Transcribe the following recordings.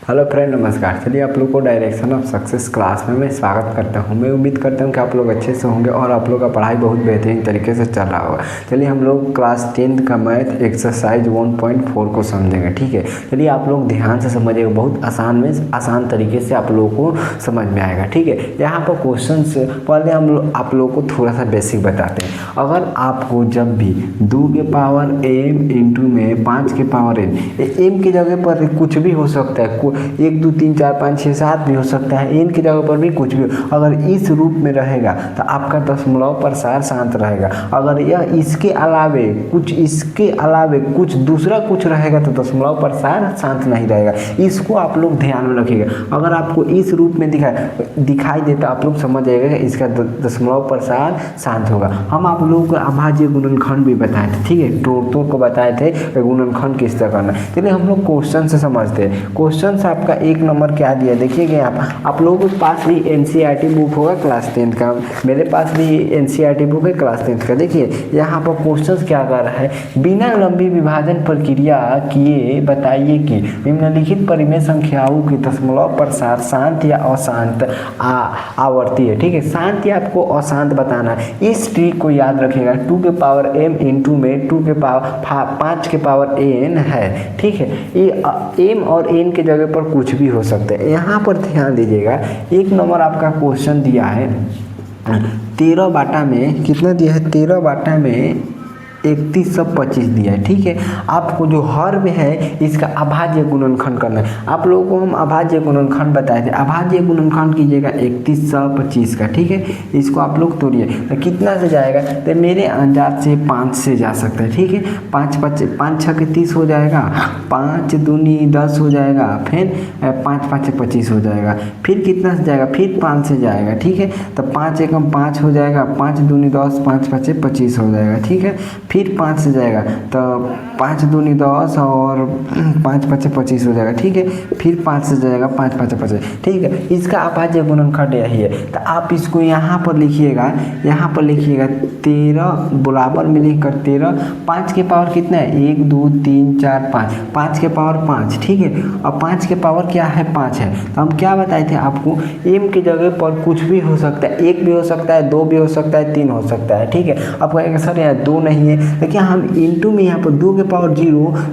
Hello friend, नमस्कार। चलिए आप लोग को डायरेक्शन ऑफ सक्सेस क्लास में मैं स्वागत करता हूं। मैं उम्मीद करता हूं कि आप लोग अच्छे से होंगे और आप लोग का पढ़ाई बहुत बेहतरीन तरीके से चल रहा होगा। चलिए हम लोग क्लास 10th का मैथ एक्सरसाइज 1.4 को समझेंगे, ठीक है। चलिए आप लोग ध्यान से समझिएगा, बहुत आसान तरीके से आप लोगों को समझ में आएगा, ठीक है। यहाँ पर क्वेश्चन से पहले हम आप लोग को थोड़ा सा बेसिक बताते हैं। अगर आपको जब भी 2 के पावर m इंटू में 5 के पावर n, m की जगह पर कुछ भी हो सकता है, 1 2 3 4 5 6 7 भी हो सकता है, n की जगह पर भी कुछ भी हो। अगर इस रूप में रहेगा तो आपका दशमलव प्रसार शांत रहेगा। अगर यह इसके अलावे कुछ दूसरा कुछ रहेगा तो दशमलव प्रसार शांत नहीं रहेगा। इसको आप लोग ध्यान में रखिएगा। अगर आपको इस रूप में दिखाई देता, आप लोग समझ जाइएगा कि इसका दशमलव प्रसार शांत होगा। हम आप लोगों को अभाज्य गुणनखंड भी बताए थे, ठीक है, तोड़ को बताए थे गुणनखंड किस तरह करना। चलिए हम लोग क्वेश्चन से समझते हैं। क्वेश्चन से आपका 1 नंबर क्या दिया देखिएगा। आप लोगों के पास भी एनसीईआरटी बुक होगा क्लास 10th का, मेरे पास भी एनसीईआरटी बुक है क्लास 10th का। देखिए यहाँ पर क्वेश्चन क्या कर रहा है, बिना लंबी विभाजन प्रक्रिया किए बताइए कि निम्नलिखित परिमेय संख्याओं की दशमलव प्रसार शांत या अशांत आवर्ती है, ठीक है। शांत या आपको अशांत बताना है। इस ट्रिक को याद रखिएगा। 2 के पावर m इंटू में 2 के पावर 5 के पावर n है, ठीक है। ये m और n के जगह पर कुछ भी हो सकते हैं। यहाँ पर ध्यान दीजिएगा। 1 नंबर आपका क्वेश्चन दिया है 13 बाटा में कितना दिया है, 13 बाटा में 3125 दिया है, ठीक है। आपको जो हर में है इसका अभाज्य गुणनखंड करना है। आप लोगों को हम अभाज्य गुणनखंड बताए थे। अभाज्य गुणनखंड कीजिएगा 3125 का, ठीक है। इसको आप लोग तोड़िए तो कितना से जाएगा, तो मेरे अंदाज से 5 से जा सकता है, ठीक है। 5 6 के 30 हो जाएगा, 5 दूनी 10 हो जाएगा, फिर 5 5 25 हो जाएगा, फिर कितना से जाएगा, फिर 5 से जाएगा, ठीक है। तो 5 एकम 5 हो जाएगा, 5 दूनी 10, 5 5 25 हो जाएगा, ठीक है। फिर 5 से जाएगा तो 5 दूनी 10 और 5 5 25 हो जाएगा, ठीक है। फिर 5 से जाएगा, 5 5 25, ठीक है। इसका अभाज्य गुणनखंड यही है। तो आप इसको यहाँ पर लिखिएगा, 13 बराबर में लिखकर 13, 5 के पावर कितना है, 1 2 3 4 5, 5 के पावर 5, ठीक है। और 5 के पावर क्या है, 5 है। तो हम क्या बताए थे आपको, m की जगह पर कुछ भी हो सकता है, 1 भी हो सकता है, 2 भी हो सकता है, 3 हो सकता है, ठीक है। आप कहेंगे सर यहाँ 2 नहीं है, देखिए हम इंटू में यहाँ पर 2 के पावर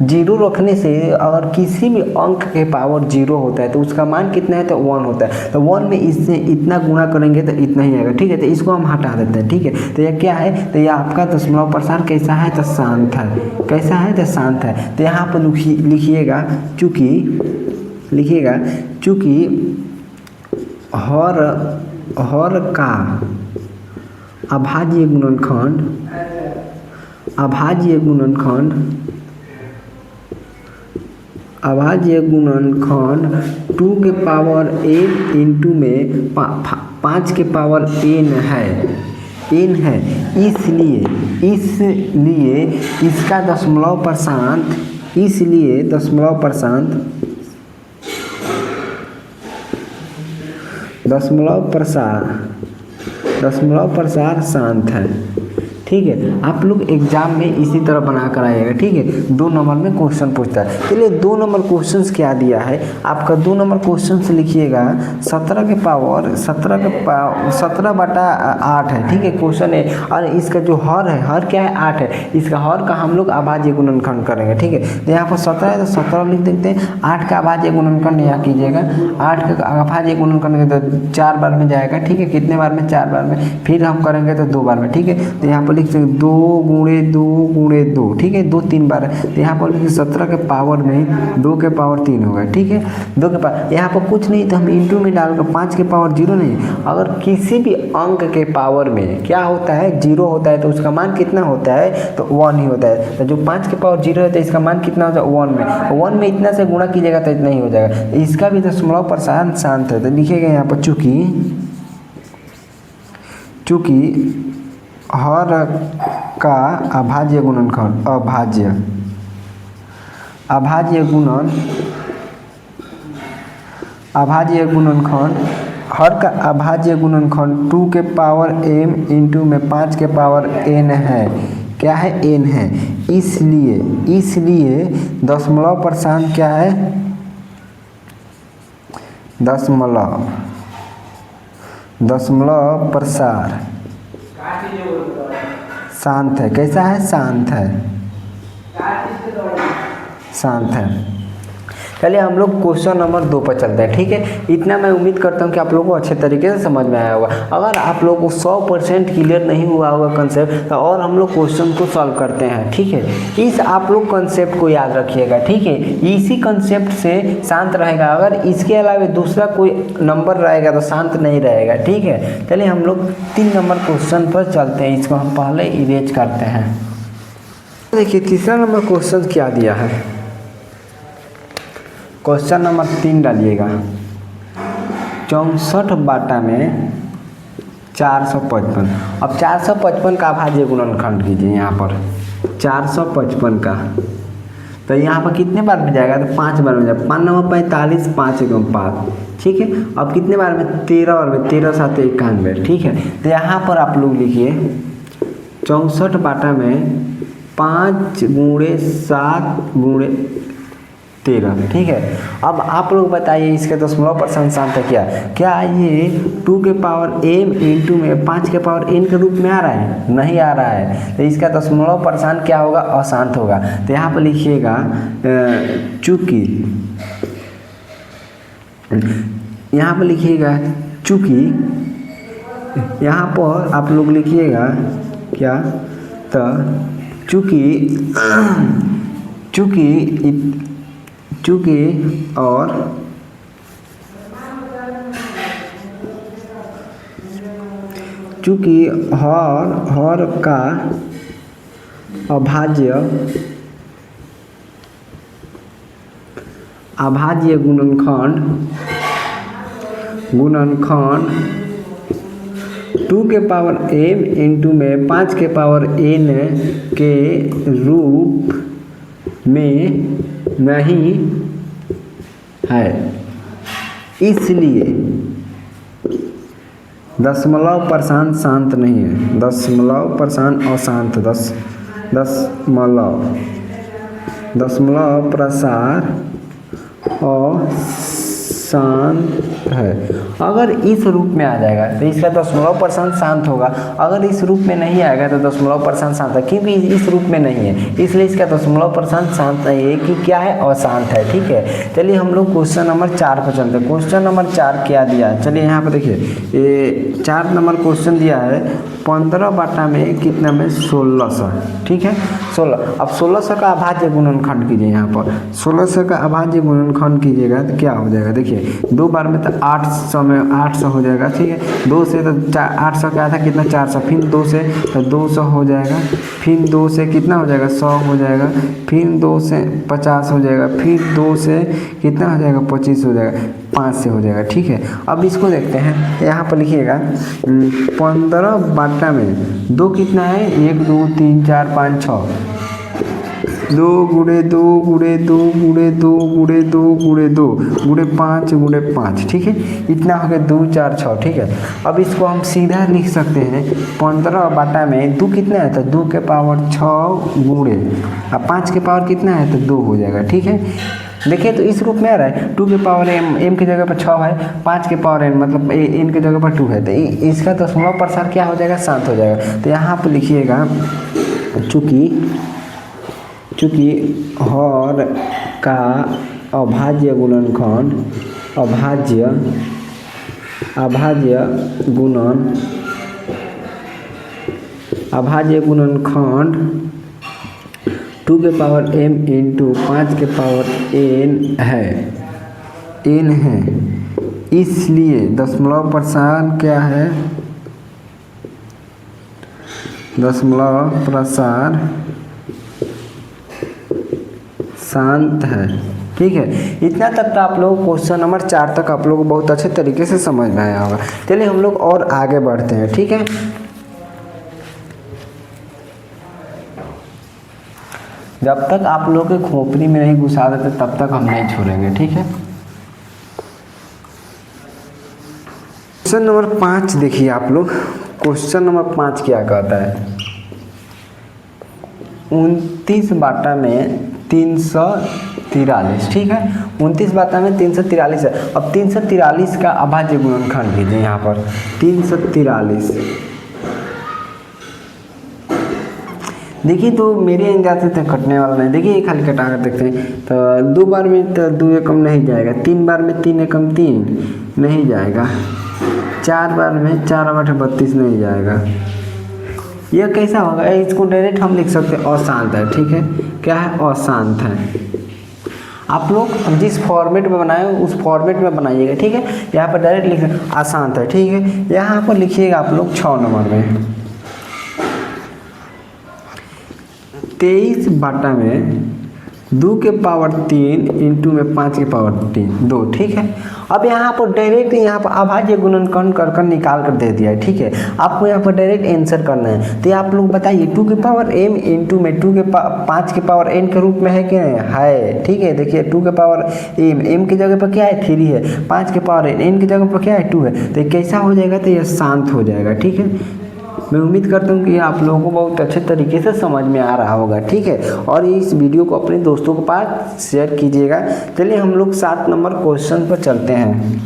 0 रखने से अगर किसी भी अंक के पावर 0 होता है तो उसका मान कितना है, तो 1 होता है। तो 1 में इससे इतना गुणा करेंगे तो इतना ही आएगा, ठीक है। तो इसको हम हटा देते हैं, ठीक है। तो यह क्या है, तो यह आपका दशमलव प्रसार कैसा है, तो शांत है। कैसा है, तो शांत है। तो यहाँ पर लिखिएगा चूँकि हर का अभाज्य गुणनखंड 2 के पावर n इंटू में 5 के पावर n है, इसलिए इसका दशमलव प्रसार शांत है, ठीक है। आप लोग एग्जाम में इसी तरह बना कर आइएगा, ठीक है। 2 नंबर में क्वेश्चन पूछता है। चलिए 2 नंबर क्वेश्चन क्या दिया है आपका, 2 नंबर क्वेश्चन से लिखिएगा 17 के पावर 17 बटा 8 है, ठीक है। क्वेश्चन है और इसका जो हर है, हर क्या है, 8 है। इसका हर का हम लोग अभाज्य गुणनखंड करेंगे, ठीक है। तो यहाँ पर 17 है तो 17 लिख देते हैं। 8 का अभाज्य गुणनखंड यहाँ कीजिएगा, 8 का अभाज्य गुणनखंड तो 4 बार में जाएगा, ठीक है। कितने बार में, 4 बार में। फिर हम करेंगे तो 2 बार में, ठीक है। तो यहाँ पर 2 गुणे 2, ठीक है। 2 3 बार है। तो यहाँ पर लिखिए 17 के पावर में 2 के पावर 3 होगा, ठीक है। 2 के पावर यहाँ पर कुछ नहीं तो हम इंटू में डालकर 5 के पावर 0 नहीं। अगर किसी भी अंक के पावर में क्या होता है, 0 होता है तो उसका मान कितना होता है, तो 1 ही होता है। तो जो 5 के पावर 0 है तो इसका मान कितना होता है, 1 में। 1 में इतना से गुणा कीजिएगा तो इतना ही हो जाएगा। इसका भी दशमलव प्रसार शांत है। तो लिखिएगा यहाँ पर चूँकि हर का अभाज्य गुणनखंड हर का अभाज्य गुणनखंड 2 के पावर m इंटू में 5 के पावर n है। क्या है, n है। इसलिए दशमलव प्रसार क्या है, दशमलव प्रसार शांत है। कैसा है? शांत है, शांत है। चलिए हम लोग क्वेश्चन नंबर 2 पर चलते हैं। ठीक है, इतना मैं उम्मीद करता हूँ कि आप लोगों को अच्छे तरीके से समझ में आया होगा। अगर आप लोगों को 100% क्लियर नहीं हुआ होगा कंसेप्ट, तो और हम लोग क्वेश्चन को सॉल्व करते हैं। ठीक है, इस आप लोग कंसेप्ट को याद रखिएगा। ठीक है, इसी कंसेप्ट से शांत रहेगा। अगर इसके अलावा दूसरा कोई नंबर रहेगा तो शांत नहीं रहेगा। ठीक है, चलिए हम लोग 3 नंबर क्वेश्चन पर चलते हैं। इसको हम पहले इरेज करते हैं। देखिए तीसरा नंबर क्वेश्चन क्या दिया है। क्वेश्चन नंबर 3 डालिएगा। 64 बाटा में 455। अब 455 का अभाज्य गुणनखंड कीजिए। यहाँ पर 455 का, तो यहाँ पर कितने बार में जाएगा? तो 5 बार में जाएगा। 5 9 45, 5 1 5। ठीक है, अब कितने बार में? 13 बार में। 13 7 91। ठीक है, तो यहाँ पर आप लोग लिखिए 64 बाटा में 5 × 7 × 13। ठीक है, अब आप लोग बताइए इसके दशमलव % शांत है क्या ये 2 के पावर m इंटू में 5 के पावर n के रूप में आ रहा है? नहीं आ रहा है। तो इसका दशमलव % क्या होगा? अशांत होगा। तो यहाँ पर लिखिएगा चूंकि, यहाँ पर लिखिएगा चूंकि, यहाँ पर आप लोग लिखिएगा क्या? तो चूंकि और चूंकि हर का अभाज्य गुणनखंड 2 के पावर m इंटू में 5 के पावर n के रूप में नहीं है, इसलिए दशमलव % शांत नहीं है। दशमलव % अशांत। दशमलव प्रसार अशांत है। अगर इस रूप में आ जाएगा तो इसका दशमलव % शांत होगा। अगर इस रूप में नहीं आएगा तो दशमलव % शांत है, क्योंकि इस रूप में नहीं है इसलिए इसका दशमलव % शांत नहीं है कि क्या है? अशांत है। ठीक है, चलिए हम लोग क्वेश्चन नंबर 4 पर चलते हैं। क्वेश्चन नंबर 4 क्या दिया है? चलिए यहाँ पर देखिए, ये 4 नंबर क्वेश्चन दिया है 15 बाटा में कितना में? 1600। ठीक है, 16। अब 1600 का अभाज्य गुणनखंड कीजिए। यहाँ पर 1600 का अभाज्य गुणनखंड कीजिएगा तो क्या हो जाएगा? देखिए 2 बार में तो 800 में 800 हो जाएगा। ठीक है, 2 से तो 800 क्या था? कितना? 400। फिर 2 से तो 200 हो जाएगा। फिर 2 से कितना हो जाएगा? 100 हो जाएगा। फिर 2 से 50 हो जाएगा। फिर 2 से कितना हो जाएगा? 25 हो जाएगा। 5 से हो जाएगा। ठीक है, अब इसको देखते हैं। यहाँ पर लिखिएगा 15 बाटा में 2 कितना है? 1 2 3 4 5 6। 2 × 2 × 2 × 2 × 2 × 2 × 5 × 5। ठीक है, इतना हो गया 2 4 6। ठीक है, अब इसको हम सीधा लिख सकते हैं 15 बाटा में 2 कितना है? तो 2 के पावर 6 गुणे, अब 5 के पावर कितना है? तो 2 हो जाएगा। ठीक है, देखिए तो इस रूप में आ रहा है 2 के पावर m की जगह पर 6 है, 5 के पावर n मतलब n की जगह पर 2 है। तो इसका दशमलव प्रसार क्या हो जाएगा? शांत हो जाएगा। तो यहाँ पर लिखिएगा चूँकि हर का अभाज्य गुणनखंड अभाज्य गुणनखंड 2 के पावर m इंटू 5 के पावर n है, इसलिए दशमलव प्रसार क्या है? दशमलव प्रसार शांत है। ठीक है, इतना तक तो आप लोग क्वेश्चन नंबर 4 तक आप लोग को बहुत अच्छे तरीके से समझ में आया होगा। चलिए हम लोग और आगे बढ़ते हैं। ठीक है, जब तक आप लोग के खोपड़ी में नहीं घुसा देते तब तक हम नहीं छोड़ेंगे। ठीक है, क्वेश्चन नंबर 5 देखिए आप लोग। क्वेश्चन नंबर 5 क्या कहता है? 29 बाटा में 343, ठीक है। 29 बाटा में 343 है। अब 343 का अभाज्य गुणनखंड कीजिए यहाँ पर 343। देखिए तो मेरे अंदाज से तो कटने वाला नहीं, देखिए ये खाली कटा कर देखते हैं। तो 2 बार में तो 2 एकम नहीं जाएगा, 3 बार में 3 एकम 3 नहीं जाएगा, 4 बार में 4 बटे 32 नहीं जाएगा। यह कैसा होगा, इसको डायरेक्ट हम लिख सकते हैं अशांत है, ठीक है। क्या है, अशांत है। आप लोग जिस फॉर्मेट में बनाए उस फॉर्मेट में बनाइएगा, ठीक है। यहाँ पर डायरेक्ट लिख अशांत है, ठीक है। यहाँ पर लिखिएगा आप लोग 6 नंबर में 23 बाटा में 2 के पावर 3 इंटू में 5 के पावर 2, ठीक है। अब यहाँ पर डायरेक्ट यहाँ पर अभाज्य गुणनखंड कर निकाल कर दे दिया है, ठीक है। आपको यहाँ पर डायरेक्ट आंसर करना है। तो आप लोग बताइए 2 के पावर m इंटू में 5 के पावर n के रूप में है कि नहीं है, ठीक है। देखिए 2 के पावर m की जगह पर क्या है 3 है, 5 के पावर n की जगह पर क्या है 2 है। तो कैसा हो जाएगा, तो यह शांत हो जाएगा, ठीक है। मैं उम्मीद करता हूँ कि आप लोगों को बहुत अच्छे तरीके से समझ में आ रहा होगा, ठीक है। और इस वीडियो को अपने दोस्तों के पास शेयर कीजिएगा। चलिए हम लोग 7 नंबर क्वेश्चन पर चलते हैं।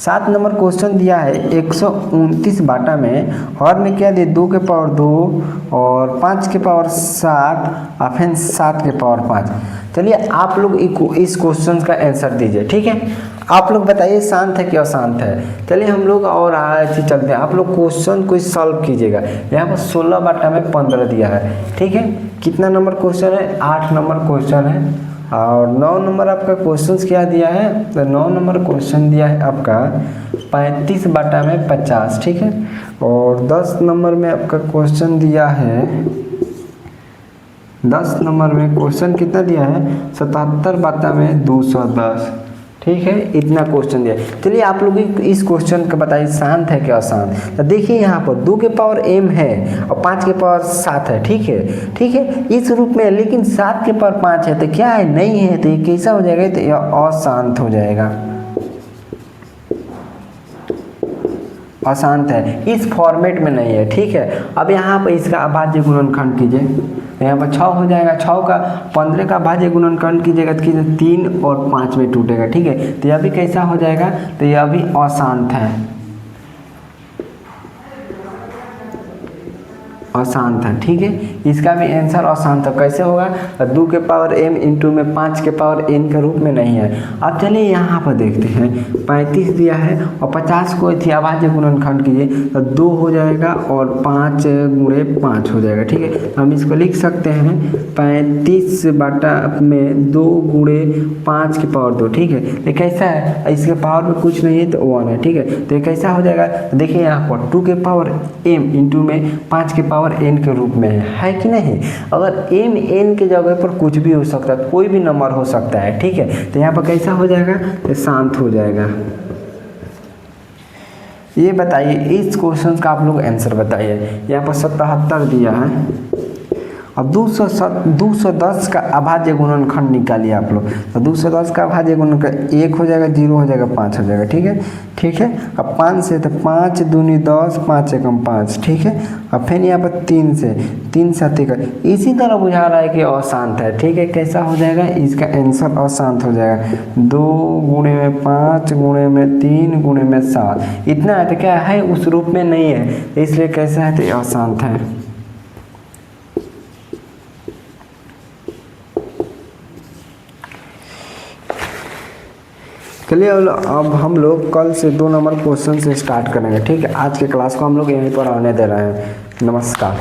7 नंबर क्वेश्चन दिया है 129 बाटा में हर में क्या दिया 2 के पावर 2 और 5 के पावर 7 और फिर 7 के पावर 5। चलिए आप लोग इस क्वेश्चन का आंसर दीजिए, ठीक है। आप लोग बताइए शांत है कि अशांत है। चलिए हम लोग और ऐसे चलते हैं। आप लोग क्वेश्चन को सॉल्व कीजिएगा। यहाँ पर 16 बाटा में 15 दिया है, ठीक है। कितना नंबर क्वेश्चन है, 8 नंबर क्वेश्चन है। और 9 नंबर आपका क्वेश्चन क्या दिया है, तो 9 नंबर क्वेश्चन दिया है आपका 35 बाटा में 50, ठीक है। और 10 नंबर में आपका क्वेश्चन दिया है 10 नंबर में क्वेश्चन कितना दिया है 77 बाटा में 210, ठीक है। इतना क्वेश्चन दिया। चलिए आप लोग इस क्वेश्चन का बताइए शांत है क्या अशांत। तो देखिए यहाँ पर 2 के पावर m है और 5 के पावर 7 है, ठीक है, ठीक है। इस रूप में, लेकिन 7 के पावर 5 है तो क्या है, नहीं है। तो ये कैसा हो जाएगा, तो यह अशांत हो जाएगा, अशांत है, इस फॉर्मेट में नहीं है, ठीक है। अब यहाँ पर इसका अभाज्य गुणनखंड कीजिए। यहाँ पर 6 हो जाएगा, 6 का 15 का अभाज्य गुणनखंड कीजिएगा तो 3 और 5 में टूटेगा, ठीक है। तो यह भी कैसा हो जाएगा, तो यह भी अशांत है, अशांत है, ठीक है। इसका भी आंसर अशांत है। कैसे होगा, 2 के पावर m इंटू में 5 के पावर n के रूप में नहीं है। अब चलिए यहाँ पर देखते हैं 35 दिया है और 50 को थी अभाज्य गुणनखंड कीजिए तो 2 हो जाएगा और 5 गुणे 5 हो जाएगा, ठीक है। हम इसको लिख सकते हैं 35 बाटा में 2 गुणे 5 के पावर 2, ठीक है। ये कैसा है, इसके पावर में कुछ नहीं है तो 1 है, ठीक है। तो ये कैसा हो जाएगा, देखिए यहाँ पर 2 के पावर m इंटू में 5 के पावर n के रूप में है कि नहीं। अगर m n के जगह पर कुछ भी हो सकता है, कोई भी नंबर हो सकता है, ठीक है। तो यहाँ पर कैसा हो जाएगा, तो शांत हो जाएगा। ये बताइए इस क्वेश्चन का आप लोग आंसर बताइए। यहाँ पर 77 दिया है। अब 210 का अभाज्य गुणनखंड निकालिए आप लोग। तो 210 का अभाज्य गुणनखंड 1 हो जाएगा, 0 हो जाएगा, 5 हो जाएगा, ठीक है, ठीक है। अब 5 से तो 5 दूनी 10, 5 एकम 5, ठीक है। अब फिर यहाँ पर 3 से 3 7 का इसी तरह बुझा रहा है कि अशांत है, ठीक है। कैसा हो जाएगा, इसका आंसर अशांत हो जाएगा। 2 गुणे में 5 गुणे में 3 गुणे में 7 इतना है। तो क्या है, उस रूप में नहीं है, इसलिए कैसा है, तो अशांत है। चलिए अब हम लोग कल से 2 नंबर क्वेश्चन से स्टार्ट करेंगे, ठीक है। आज के क्लास को हम लोग यहीं पर आने दे रहे हैं। नमस्कार।